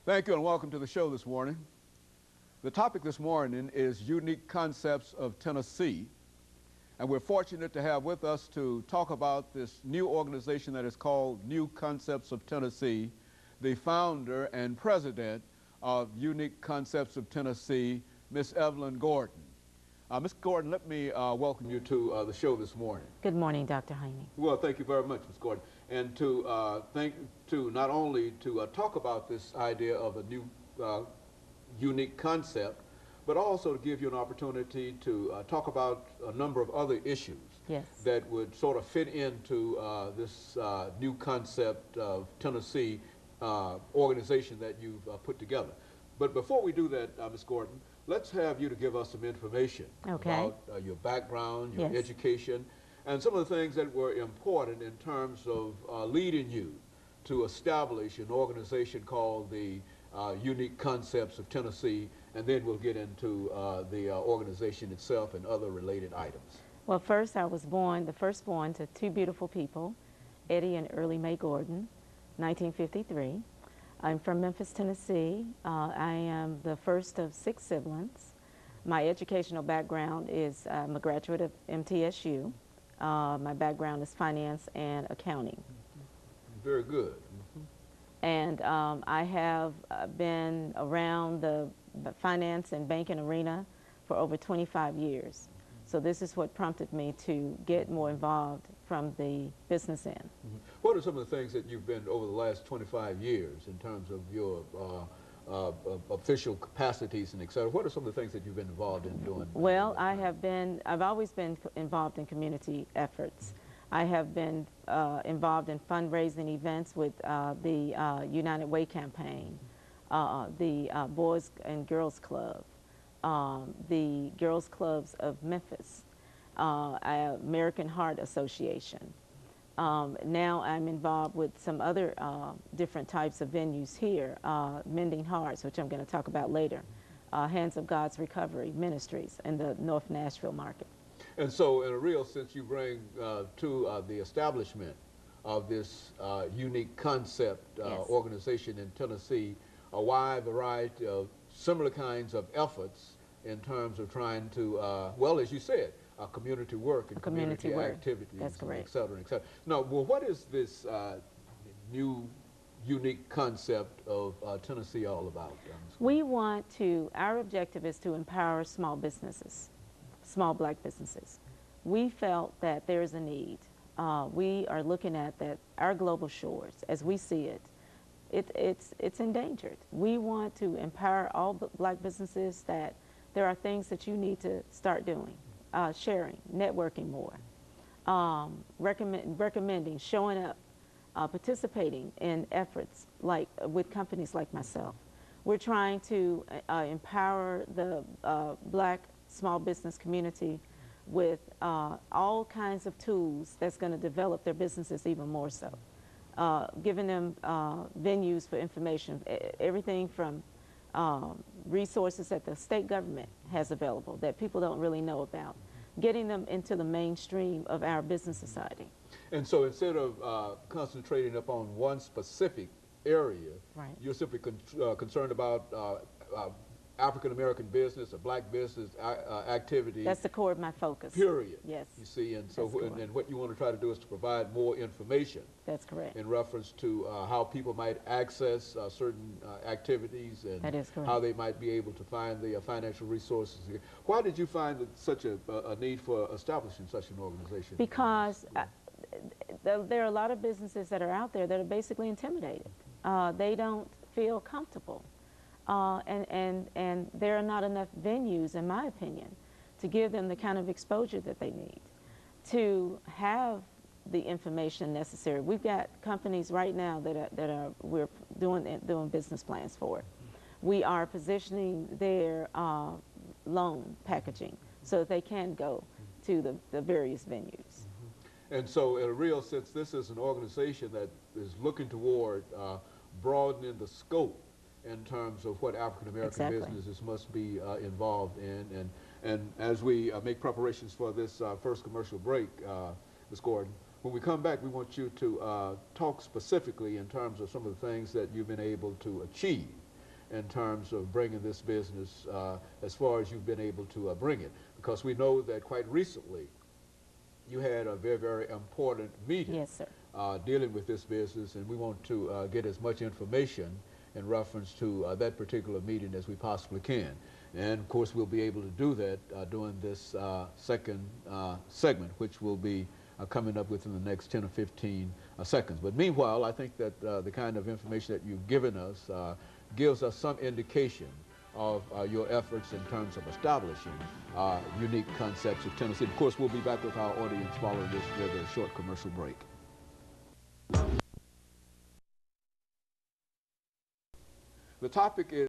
Thank you and welcome to the show this morning. The topic this morning is unique concepts of Tennessee, and we're fortunate to have with us to talk about this new organization that is called New Concepts of Tennessee, the founder and president of Unique Concepts of Tennessee, Miss Evelyn Gordon. Ms. Gordon, let me welcome you to the show this morning. Good morning, Dr. Heine. Well, thank you very much, Ms. Gordon. And to not only to talk about this idea of a new unique concept, but also to give you an opportunity to talk about a number of other issues that would sort of fit into this new concept of Tennessee organization that you've put together. But before we do that, Ms. Gordon, let's have you to give us some information about your background, your education, and some of the things that were important in terms of leading you to establish an organization called the Unique Concepts of Tennessee, and then we'll get into the organization itself and other related items. Well, first I was born, the firstborn to two beautiful people, Eddie and Early Mae Gordon, 1953. I'm from Memphis, Tennessee. I am the first of 6 siblings. My educational background is I'm a graduate of MTSU. My background is finance and accounting. Very good. And I have been around the finance and banking arena for over 25 years. So this is what prompted me to get more involved from the business end. What are some of the things that you've been over the last 25 years in terms of your official capacities and et cetera? What are some of the things that you've been involved in doing? Well, I've always been involved in community efforts. I have been involved in fundraising events with the United Way campaign, the Boys and Girls Club, the Girls Clubs of Memphis, American Heart Association. Now I'm involved with some other different types of venues here, Mending Hearts, which I'm going to talk about later, Hands of God's Recovery Ministries in the North Nashville market. And so in a real sense, you bring to the establishment of this unique concept organization in Tennessee a wide variety of similar kinds of efforts in terms of trying to, well, as you said, community work and community activities, That's correct. et cetera, et cetera. Now, well, what is this new unique concept of Tennessee all about? Our objective is to empower small businesses, small black businesses. We felt that there is a need. We are looking at that our global shores, as we see it, it's endangered. We want to empower all black businesses that there are things that you need to start doing, sharing, networking more, recommending, showing up, participating in efforts like with companies like myself. We're trying to empower the black small business community with all kinds of tools that's going to develop their businesses even more so. Giving them venues for information, everything from resources that the state government has available that people don't really know about, getting them into the mainstream of our business society. And so instead of concentrating upon one specific area, you're simply concerned about African-American business or black business activity. That's the core of my focus. Period. Yes. You see, and so and what you want to try to do is to provide more information. That's correct. In reference to how people might access certain activities and that is correct. How they might be able to find the financial resources. Why did you find that such a need for establishing such an organization? Because there are a lot of businesses that are out there that are basically intimidated. They don't feel comfortable. And there are not enough venues, in my opinion, to give them the kind of exposure that they need to have the information necessary. We've got companies right now we're doing business plans for. We are positioning their loan packaging so that they can go to the various venues. And so in a real sense, this is an organization that is looking toward broadening the scope in terms of what African-American businesses must be involved in. And as we make preparations for this first commercial break, Ms. Gordon, when we come back, we want you to talk specifically in terms of some of the things that you've been able to achieve in terms of bringing this business as far as you've been able to bring it. Because we know that quite recently you had a very, very important meeting. Yes, sir. Dealing with this business, and we want to get as much information in reference to that particular meeting as we possibly can. And of course we'll be able to do that during this second segment, which will be coming up within the next 10 or 15 seconds. But meanwhile, I think that the kind of information that you've given us gives us some indication of your efforts in terms of establishing unique concepts of Tennessee. Of course, we'll be back with our audience following this with a short commercial break. The topic is